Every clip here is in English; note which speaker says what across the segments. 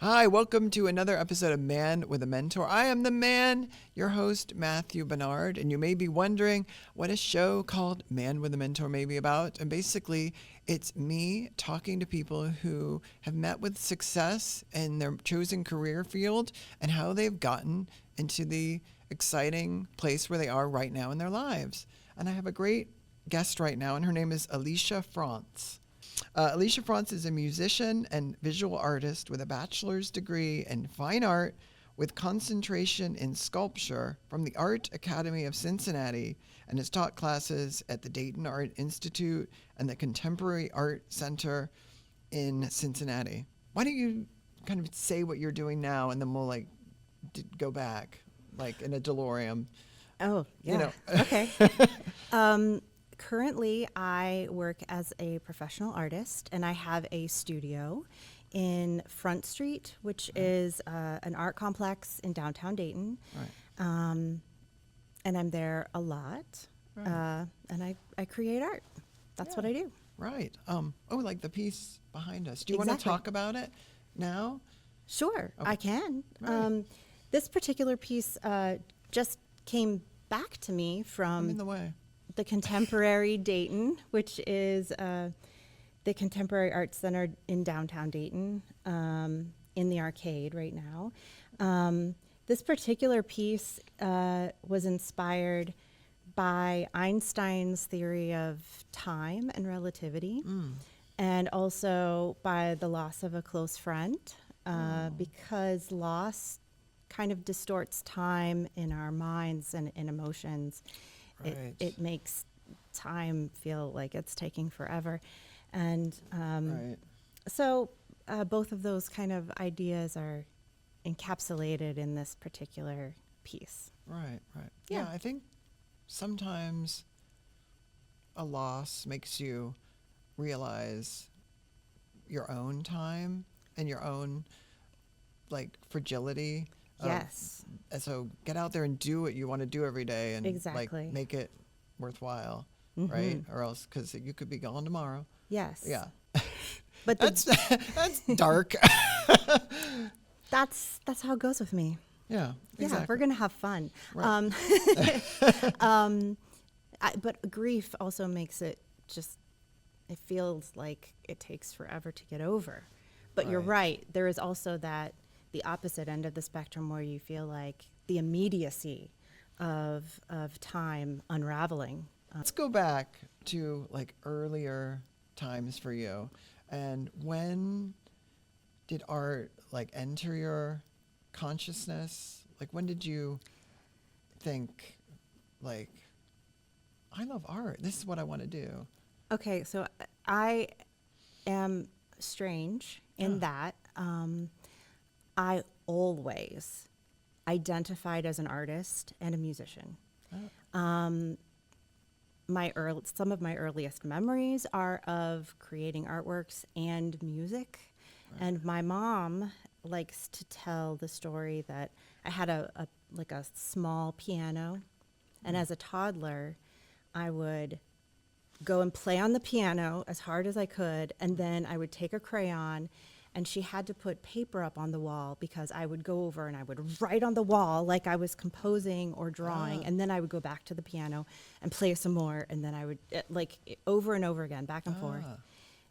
Speaker 1: Hi, welcome to another episode of Man with a Mentor. I am the man, your host, Matthew Barnard, and you may be wondering what a show called Man with a Mentor may be about. And basically, it's me talking to people who have met with success in their chosen career field and how they've gotten into the exciting place where they are right now in their lives. And I have a great guest right now, and her name is Elisha Frontz. Elisha Frontz is a musician and visual artist with a bachelor's degree in fine art with concentration in sculpture from the Art Academy of Cincinnati, and has taught classes at the Dayton Art Institute and the Contemporary Art Center in Cincinnati. Why don't you kind of say what you're doing now, and then we'll go back like in a DeLorean.
Speaker 2: Oh, yeah.
Speaker 1: You know.
Speaker 2: Okay. Currently, I work as a professional artist, and I have a studio in Front Street, which is an art complex in downtown Dayton.
Speaker 1: Right.
Speaker 2: And I'm there a lot,
Speaker 1: Right.
Speaker 2: and I create art. That's what I do.
Speaker 1: Right. Like the piece behind us. Do you want to
Speaker 2: Exactly.
Speaker 1: talk about it now?
Speaker 2: Sure,
Speaker 1: Okay.
Speaker 2: I can.
Speaker 1: Right.
Speaker 2: This particular piece just came back to me
Speaker 1: I'm
Speaker 2: from
Speaker 1: in the way.
Speaker 2: the Contemporary Dayton, which is the Contemporary Arts Center in downtown Dayton, in the arcade right now. This particular piece was inspired by Einstein's theory of time and relativity, and also by the loss of a close friend, because loss kind of distorts time in our minds and in emotions.
Speaker 1: Right.
Speaker 2: It makes time feel like it's taking forever. And
Speaker 1: Right.
Speaker 2: so both of those kind of ideas are encapsulated in this particular piece.
Speaker 1: Right.
Speaker 2: Yeah.
Speaker 1: I think sometimes a loss makes you realize your own time and your own fragility.
Speaker 2: Yes.
Speaker 1: And so get out there and do what you want to do every day and
Speaker 2: Exactly.
Speaker 1: make it worthwhile,
Speaker 2: Mhm.
Speaker 1: right? Or else, because you could be gone tomorrow.
Speaker 2: Yes.
Speaker 1: Yeah.
Speaker 2: But
Speaker 1: That's dark.
Speaker 2: that's how it goes with me.
Speaker 1: Yeah.
Speaker 2: Yeah,
Speaker 1: Exactly.
Speaker 2: we're gonna have fun.
Speaker 1: Right.
Speaker 2: But grief also makes it it feels like it takes forever to get over. But you're
Speaker 1: Right.
Speaker 2: right. There is also the opposite end of the spectrum where you feel like the immediacy of time unraveling.
Speaker 1: Let's go back to earlier times for you. And when did art enter your consciousness? When did you think I love art. This is what I want to do.
Speaker 2: Okay, so I am strange in
Speaker 1: Yeah.
Speaker 2: that I always identified as an artist and a musician.
Speaker 1: Oh.
Speaker 2: Some of my earliest memories are of creating artworks and music.
Speaker 1: Right.
Speaker 2: And my mom likes to tell the story that I had a small piano, and as a toddler, I would go and play on the piano as hard as I could, and then I would take a crayon, and she had to put paper up on the wall because I would go over and I would write on the wall like I was composing or drawing, and then I would go back to the piano and play some more, and then I would over and over again, back and forth.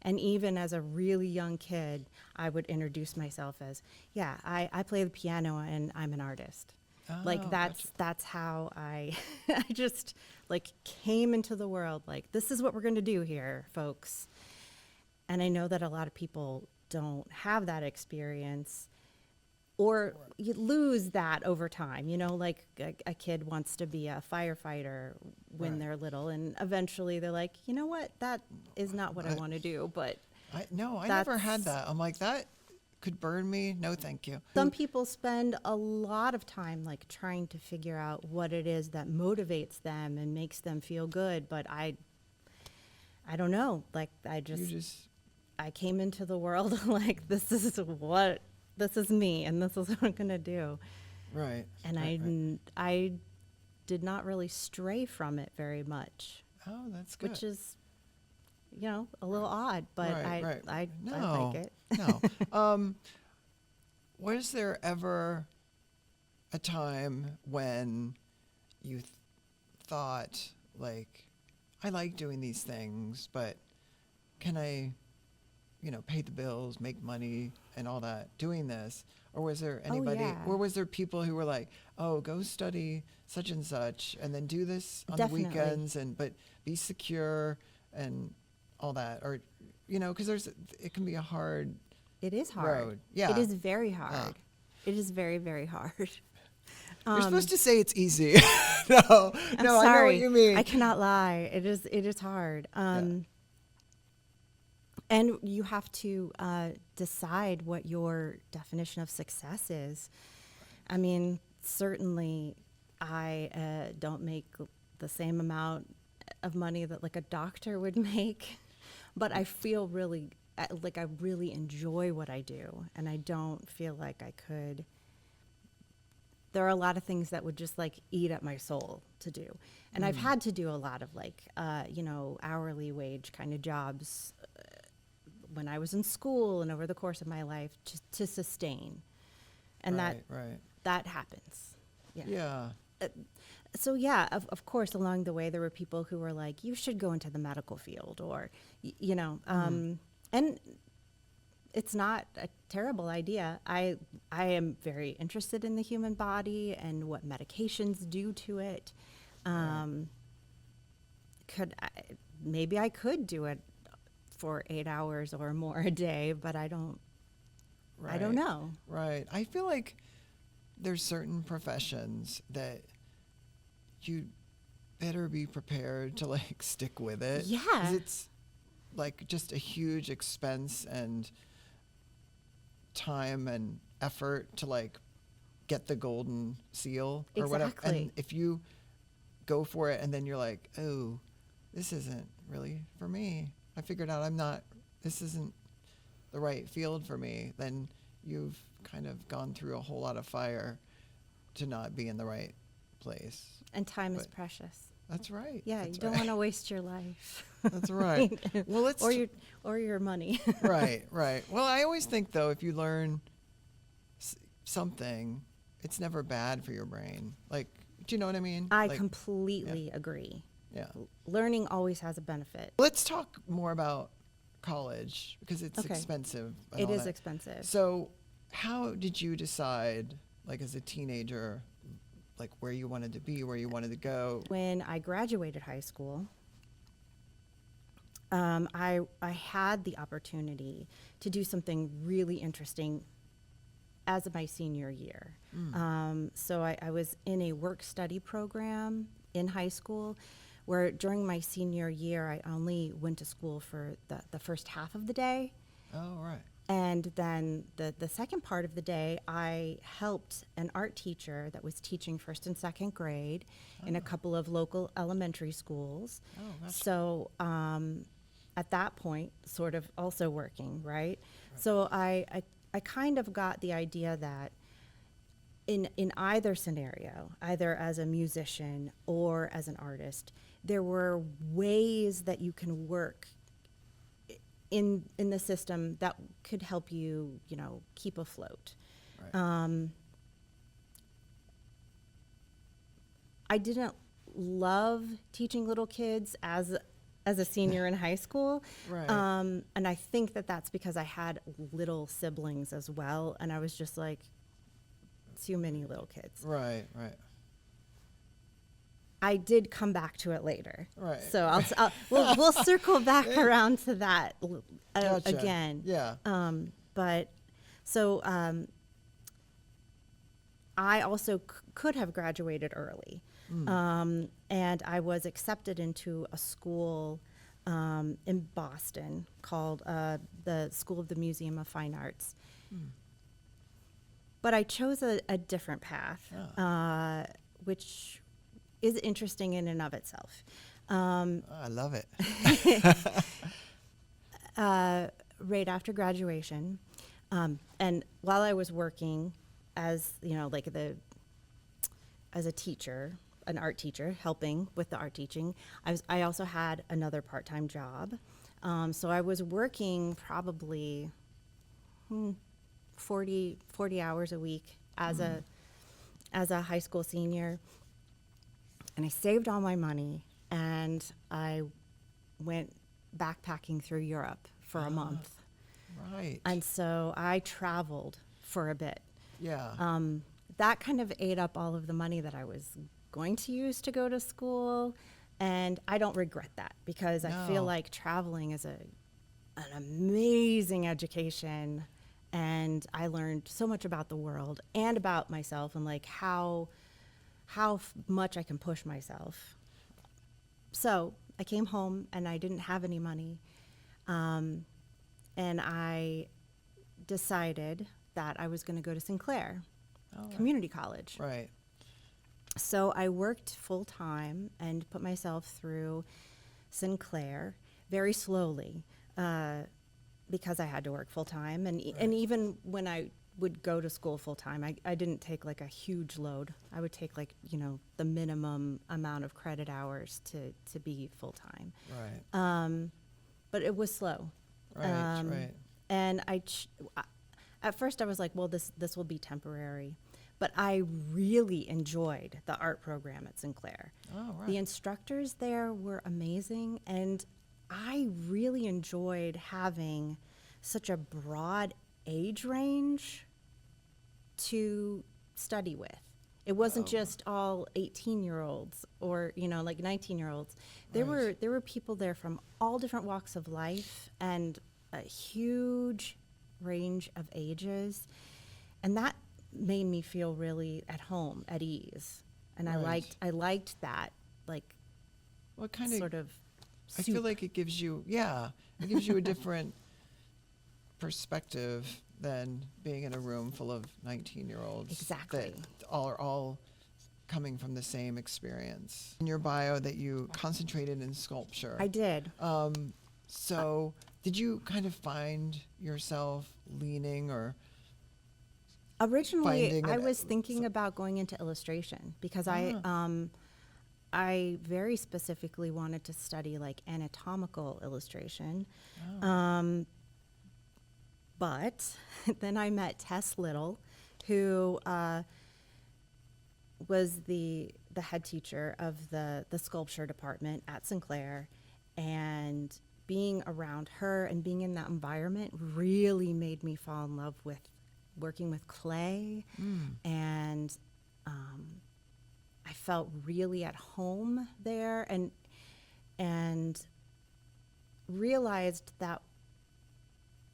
Speaker 2: And even as a really young kid, I would introduce myself as, I play the piano and I'm an artist.
Speaker 1: Gotcha.
Speaker 2: That's how I I just came into the world this is what we're going to do here, folks. And I know that a lot of people don't have that experience, or you lose that over time. A kid wants to be a firefighter when
Speaker 1: Right.
Speaker 2: they're little, and eventually they're like, you know what, that is not what I want to do. But
Speaker 1: I never had
Speaker 2: that's-
Speaker 1: that. I'm like, that could burn me. No, thank you.
Speaker 2: some people spend a lot of time trying to figure out what it is that motivates them and makes them feel good. But I don't know. I came into the world this is me, and this is what I'm gonna do.
Speaker 1: Right.
Speaker 2: And
Speaker 1: right.
Speaker 2: I did not really stray from it very much,
Speaker 1: Oh, that's good.
Speaker 2: which is, a little odd, but
Speaker 1: Right.
Speaker 2: I
Speaker 1: No.
Speaker 2: like it.
Speaker 1: No. Was there ever a time when you thought, like, I like doing these things, but can I, pay the bills, make money, and all that doing this? Or was there anybody,
Speaker 2: yeah.
Speaker 1: or was there people who were like, oh, go study such and such, and then do this on
Speaker 2: Definitely.
Speaker 1: the weekends, but be secure and all that? Or, because it can be a hard
Speaker 2: It is hard.
Speaker 1: road. Yeah.
Speaker 2: It is very hard. It is very, very hard.
Speaker 1: You're supposed to say it's easy. No,
Speaker 2: I'm
Speaker 1: no,
Speaker 2: sorry.
Speaker 1: I know what you mean.
Speaker 2: I cannot lie. It is hard. And you have to decide what your definition of success is. I mean, certainly I don't make the same amount of money that like a doctor would make, but I feel really like I really enjoy what I do, and I don't feel like I could. There are a lot of things that would just like eat at my soul to do. And I've had to do a lot of like, hourly wage kind of jobs when I was in school and over the course of my life to sustain. And that happens.
Speaker 1: Yeah.
Speaker 2: So yeah, of course, along the way, there were people who were like, you should go into the medical field or, and it's not a terrible idea. I am very interested in the human body and what medications do to it. Maybe I could do it for 8 hours or more a day, but I don't know.
Speaker 1: Right. I feel like there's certain professions that you better be prepared to like stick with it. 'Cause
Speaker 2: Yeah.
Speaker 1: it's like just a huge expense and time and effort to like get the golden seal or whatever.
Speaker 2: Exactly.
Speaker 1: And if you go for it and then you're like, oh, this isn't really for me. I figured out this isn't the right field for me. Then you've kind of gone through a whole lot of fire to not be in the right place.
Speaker 2: And time is precious.
Speaker 1: That's right.
Speaker 2: Yeah,
Speaker 1: That's
Speaker 2: you don't
Speaker 1: right.
Speaker 2: want to waste your life.
Speaker 1: That's right. Well,
Speaker 2: or your money.
Speaker 1: Right. Well, I always think though, if you learn something, it's never bad for your brain. Like, do you know what I mean?
Speaker 2: I
Speaker 1: Like,
Speaker 2: completely agree.
Speaker 1: Yeah.
Speaker 2: Learning always has a benefit.
Speaker 1: Let's talk more about college because it's
Speaker 2: Okay.
Speaker 1: expensive. and
Speaker 2: It
Speaker 1: all
Speaker 2: is
Speaker 1: that.
Speaker 2: expensive.
Speaker 1: So, how did you decide, like as a teenager, like where you wanted to be, where you wanted to go?
Speaker 2: When I graduated high school, I had the opportunity to do something really interesting as my senior year. So I was in a work-study program in high school where during my senior year, I only went to school for the first half of the day.
Speaker 1: Oh, right.
Speaker 2: And then the second part of the day, I helped an art teacher that was teaching first and second grade in a couple of local elementary schools.
Speaker 1: Oh, that's
Speaker 2: So at that point, sort of also working, right? So I kind of got the idea that in either scenario, either as a musician or as an artist, there were ways that you can work in the system that could help you, keep afloat.
Speaker 1: right.
Speaker 2: I didn't love teaching little kids as a senior in high school.
Speaker 1: Right.
Speaker 2: And I think that's because I had little siblings as well, and I was just like, too many little kids.
Speaker 1: Right.
Speaker 2: I did come back to it later.
Speaker 1: Right.
Speaker 2: So we'll circle back around to that
Speaker 1: Gotcha.
Speaker 2: again.
Speaker 1: Yeah.
Speaker 2: But so I also could have graduated early. And I was accepted into a school in Boston called the School of the Museum of Fine Arts. But I chose a different path, which is interesting in and of itself.
Speaker 1: I love it.
Speaker 2: Right after graduation, and while I was working as as a teacher, an art teacher, helping with the art teaching, I also had another part-time job. So I was working probably 40 hours a week as a high school senior. And I saved all my money, and I went backpacking through Europe for a month.
Speaker 1: Right.
Speaker 2: And so I traveled for a bit.
Speaker 1: Yeah.
Speaker 2: That kind of ate up all of the money that I was going to use to go to school. And I don't regret that, because I feel
Speaker 1: No.
Speaker 2: like traveling is an amazing education. And I learned so much about the world and about myself, and like how much I can push myself. So I came home and I didn't have any money. And I decided that I was going to go to Sinclair Community College.
Speaker 1: Right.
Speaker 2: So I worked full time and put myself through Sinclair very slowly, because I had to work full time. And even when I would go to school full time, I didn't take like a huge load. I would take like, the minimum amount of credit hours to be full time.
Speaker 1: Right.
Speaker 2: But it was slow.
Speaker 1: Right.
Speaker 2: And at first I was like, well, this will be temporary. But I really enjoyed the art program at Sinclair.
Speaker 1: Oh, right.
Speaker 2: The instructors there were amazing, and I really enjoyed having such a broad age range to study with. It wasn't just all 18-year-olds or, like 19-year-olds. There were people there from all different walks of life and a huge range of ages. And that made me feel really at home, at ease. And
Speaker 1: Right.
Speaker 2: I liked that, like,
Speaker 1: What kind
Speaker 2: sort
Speaker 1: of?
Speaker 2: of
Speaker 1: I feel
Speaker 2: soup.
Speaker 1: like it gives you, it gives you a different perspective than being in a room full of 19-year-olds.
Speaker 2: Exactly.
Speaker 1: That are all coming from the same experience. In your bio that you concentrated in sculpture.
Speaker 2: I did.
Speaker 1: So did you kind of find yourself leaning or
Speaker 2: Originally,
Speaker 1: finding
Speaker 2: I
Speaker 1: an-
Speaker 2: was thinking about going into illustration, because I very specifically wanted to study like anatomical illustration. But then I met Tess Little, who was the head teacher of the sculpture department at Sinclair, and being around her and being in that environment really made me fall in love with working with clay. And I felt really at home there, and realized that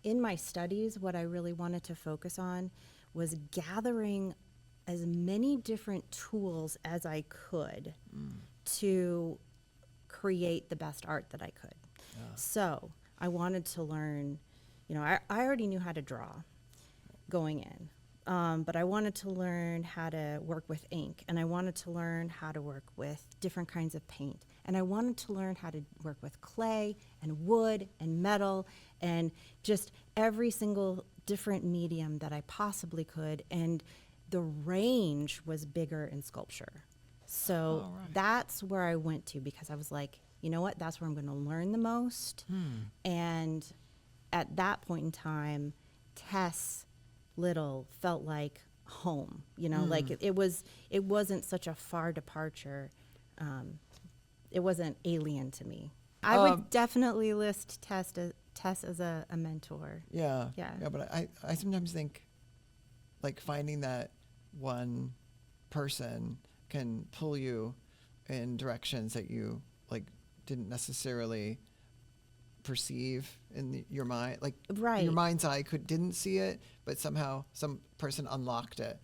Speaker 2: in my studies, what I really wanted to focus on was gathering as many different tools as I could to create the best art that I could. So I wanted to learn, I already knew how to draw going in, but I wanted to learn how to work with ink, and I wanted to learn how to work with different kinds of paint, and I wanted to learn how to work with clay and wood and metal and just every single different medium that I possibly could. And the range was bigger in sculpture. So that's where I went to, because I was like, you know what, that's where I'm going to learn the most. And at that point in time, Tess Little felt like home, like it wasn't such a far departure. It wasn't alien to me. I would definitely list Tess as a mentor.
Speaker 1: Yeah.
Speaker 2: Yeah.
Speaker 1: But I sometimes think like finding that one person can pull you in directions that you like didn't necessarily perceive in your mind. Like your mind's eye didn't see it, but somehow some person unlocked it,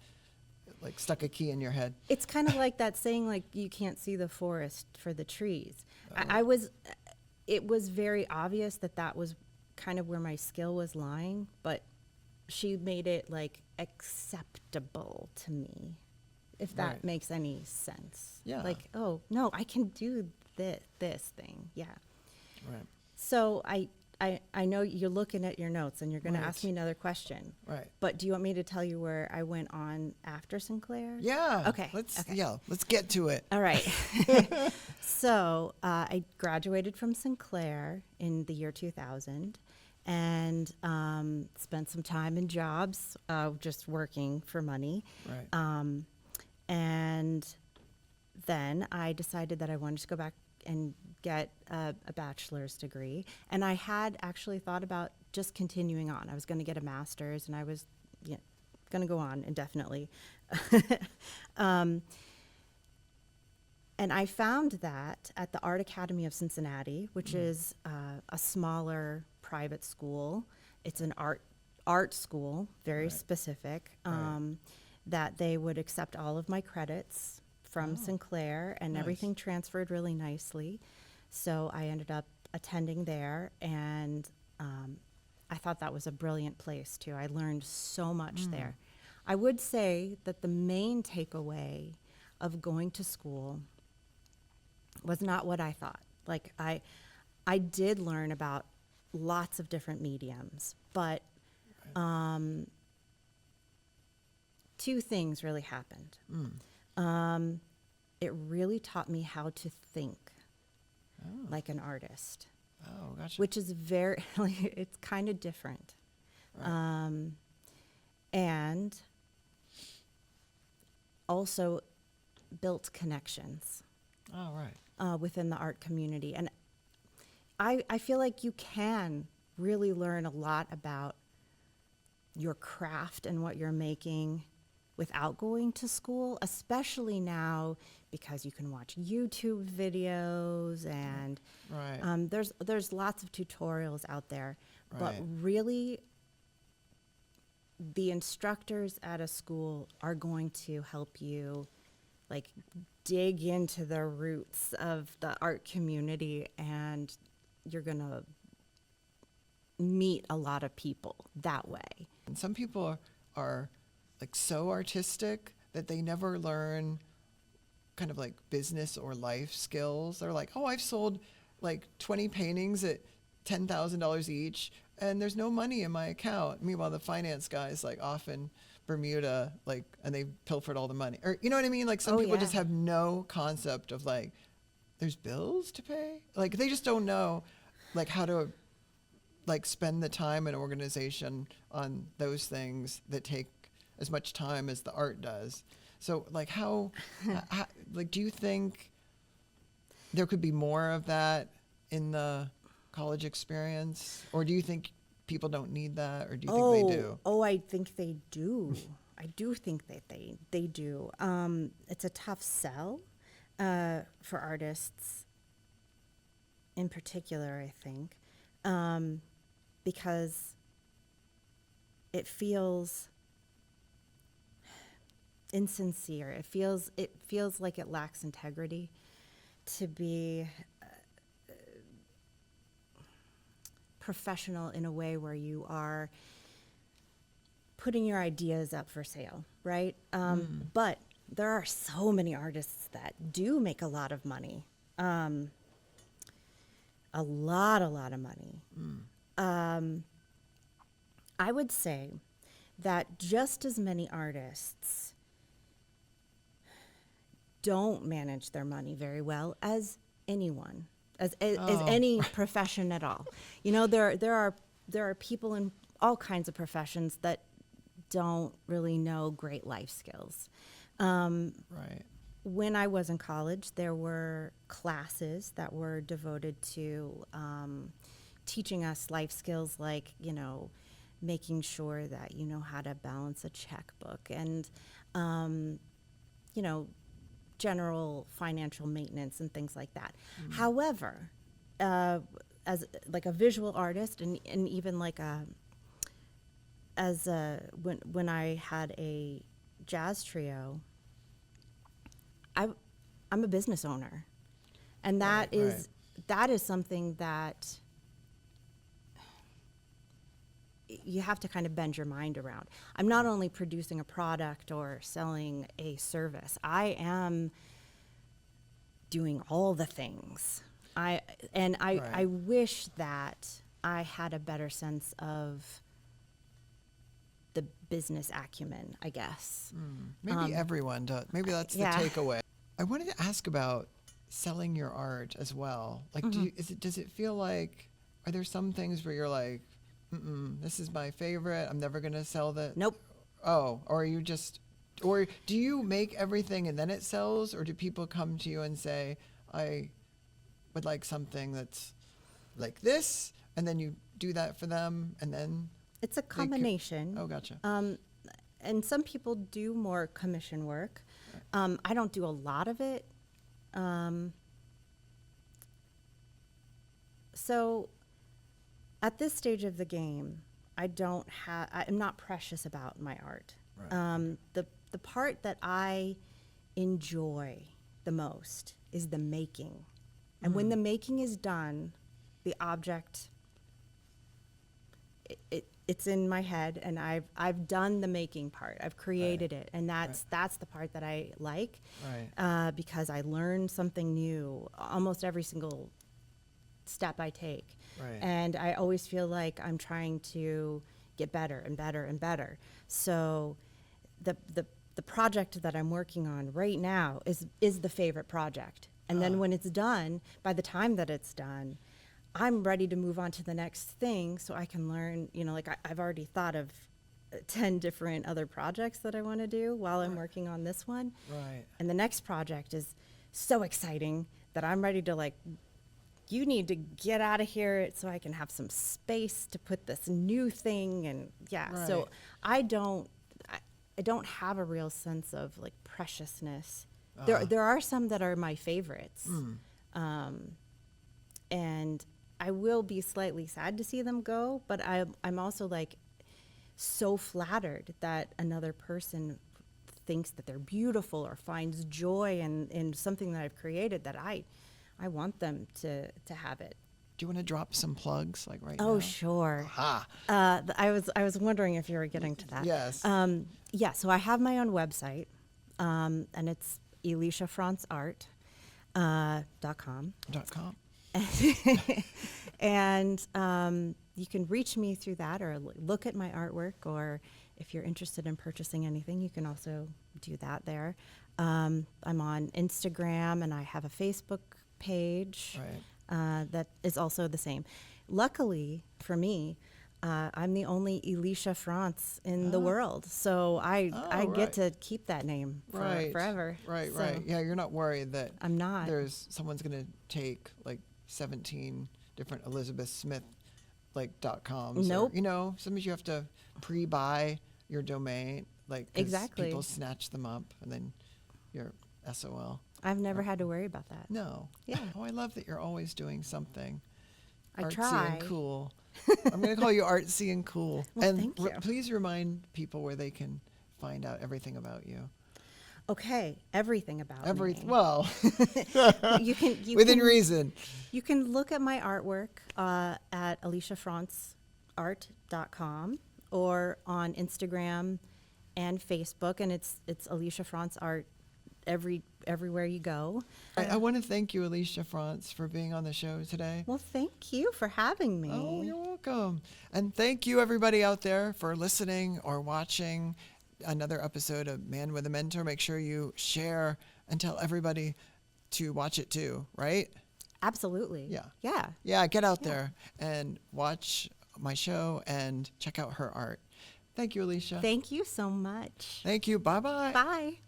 Speaker 1: like stuck a key in your head.
Speaker 2: It's kind of like that saying, like, you can't see the forest for the trees. It was very obvious that was kind of where my skill was lying, but she made it like acceptable to me, if that makes any sense.
Speaker 1: Yeah.
Speaker 2: Like, oh no, I can do this thing. Yeah.
Speaker 1: Right.
Speaker 2: So I know you're looking at your notes and you're going to ask
Speaker 1: Right.
Speaker 2: me another question.
Speaker 1: Right.
Speaker 2: But do you want me to tell you where I went on after Sinclair?
Speaker 1: Yeah.
Speaker 2: Okay.
Speaker 1: Let's
Speaker 2: Okay.
Speaker 1: get to it.
Speaker 2: All right. So I graduated from Sinclair in the year 2000, and spent some time in jobs, just working for money.
Speaker 1: Right.
Speaker 2: And then I decided that I wanted to go back and get a bachelor's degree. And I had actually thought about just continuing on. I was going to get a master's, and I was going to go on indefinitely. And I found that at the Art Academy of Cincinnati, which is a smaller private school. It's an art school, very
Speaker 1: Right.
Speaker 2: specific,
Speaker 1: Right.
Speaker 2: that they would accept all of my credits from Sinclair, and
Speaker 1: Nice.
Speaker 2: everything transferred really nicely. So I ended up attending there, and I thought that was a brilliant place too. I learned so much there. I would say that the main takeaway of going to school was not what I thought. Like I did learn about lots of different mediums, but two things really happened. It really taught me how to think like an artist,
Speaker 1: Oh, gotcha.
Speaker 2: which is very, it's kind of different.
Speaker 1: Right.
Speaker 2: And also built connections
Speaker 1: Oh, right.
Speaker 2: within the art community. And I feel like you can really learn a lot about your craft and what you're making without going to school, especially now because you can watch YouTube videos, and
Speaker 1: Right.
Speaker 2: there's lots of tutorials out there. But
Speaker 1: Right.
Speaker 2: really, the instructors at a school are going to help you like dig into the roots of the art community, and you're going to meet a lot of people that way.
Speaker 1: And some people are like so artistic that they never learn kind of like business or life skills. They're like, oh, I've sold like 20 paintings at $10,000 each, and there's no money in my account. Meanwhile, the finance guy's like off in Bermuda, like, and they pilfered all the money. Or, you know what I mean? Like some
Speaker 2: Oh,
Speaker 1: people
Speaker 2: yeah.
Speaker 1: just have no concept of like, there's bills to pay. Like they just don't know like how to like spend the time and organization on those things that take as much time as the art does. So like how like do you think there could be more of that in the college experience, or do you think people don't need that, or do you think they do?
Speaker 2: Oh, I think they do. I do think that they do. It's a tough sell for artists in particular, I think, because it feels insincere. It feels like it lacks integrity to be professional in a way where you are putting your ideas up for sale, right? But there are so many artists that do make a lot of money, a lot of money. I would say that just as many artists don't manage their money very well as anyone, as any profession at all. You know, there are people in all kinds of professions that don't really know great life skills.
Speaker 1: Right.
Speaker 2: When I was in college, there were classes that were devoted to teaching us life skills, like, you know, making sure that you know how to balance a checkbook, and you know, general financial maintenance and things like that. However, as like a visual artist, and even like when I had a jazz trio, I'm a business owner, and that is something that you have to kind of bend your mind around. I'm not only producing a product or selling a service, I am doing all the things. I wish that I had a better sense of the business acumen, I guess.
Speaker 1: Maybe everyone does. Maybe that's the
Speaker 2: yeah.
Speaker 1: takeaway. I wanted to ask about selling your art as well. Like, does it feel like, are there some things where you're like, This is my favorite. I'm never going to sell that.
Speaker 2: Nope.
Speaker 1: Oh, or or do you make everything and then it sells? Or do people come to you and say, I would like something that's like this, and then you do that for them, and then
Speaker 2: It's a combination.
Speaker 1: Oh, gotcha.
Speaker 2: And some people do more commission work. I don't do a lot of it. So at this stage of the game, I'm not precious about my art.
Speaker 1: Right.
Speaker 2: The part that I enjoy the most is the making. And when the making is done, the object, it's in my head, and I've done the making part. I've created it, and that's the part that I like, because I learn something new almost every single step I take, and I always feel like I'm trying to get better and better and better. So the project that I'm working on right now is the favorite project, and then when it's done, by the time that it's done, I'm ready to move on to the next thing, so I can learn, like I've already thought of 10 different other projects that I want to do while I'm working on this one.
Speaker 1: Right.
Speaker 2: And the next project is so exciting that I'm ready to you need to get out of here so I can have some space to put this new thing. And so I don't have a real sense of preciousness. There are some that are my favorites. And I will be slightly sad to see them go, but I'm also so flattered that another person thinks that they're beautiful or finds joy in something that I've created, that I want them to have it.
Speaker 1: Do you want to drop some plugs right now?
Speaker 2: Oh, sure.
Speaker 1: Aha.
Speaker 2: I was wondering if you were getting to that.
Speaker 1: Yes.
Speaker 2: So I have my own website, and it's ElishaFrontzArt.com.
Speaker 1: .com.
Speaker 2: And you can reach me through that, or look at my artwork, or if you're interested in purchasing anything, you can also do that there. I'm on Instagram, and I have a Facebook page that is also the same. Luckily for me, I'm the only Elisha Frontz in the world, so I get to keep that name forever.
Speaker 1: Right.
Speaker 2: So
Speaker 1: Yeah, you're not worried that
Speaker 2: I'm not.
Speaker 1: someone's going to take 17 different Elizabeth Smith .coms.
Speaker 2: Nope.
Speaker 1: Or, sometimes you have to pre-buy your domain, 'cause
Speaker 2: Exactly.
Speaker 1: people snatch them up, and then you're SOL.
Speaker 2: I've never had to worry about that.
Speaker 1: No.
Speaker 2: Yeah.
Speaker 1: Oh, I love that you're always doing something
Speaker 2: I
Speaker 1: artsy
Speaker 2: try.
Speaker 1: and cool. I'm going to call you artsy and cool.
Speaker 2: Well,
Speaker 1: and
Speaker 2: thank you.
Speaker 1: Please remind people where they can find out everything about you.
Speaker 2: Okay, everything about me.
Speaker 1: Well,
Speaker 2: you can
Speaker 1: within reason.
Speaker 2: You can look at my artwork at ElishaFrontzArt.com, or on Instagram and Facebook, and it's Elisha Frontz Art everywhere you go.
Speaker 1: I want to thank you, Elisha Frontz, for being on the show today.
Speaker 2: Well, thank you for having me.
Speaker 1: Oh, you're welcome. And thank you, everybody out there, for listening or watching another episode of Man with a Mentor. Make sure you share and tell everybody to watch it too, right?
Speaker 2: Absolutely.
Speaker 1: Yeah.
Speaker 2: Yeah.
Speaker 1: Yeah, get out there and watch my show and check out her art. Thank you, Elisha.
Speaker 2: Thank you so much.
Speaker 1: Thank you. Bye-bye.
Speaker 2: Bye.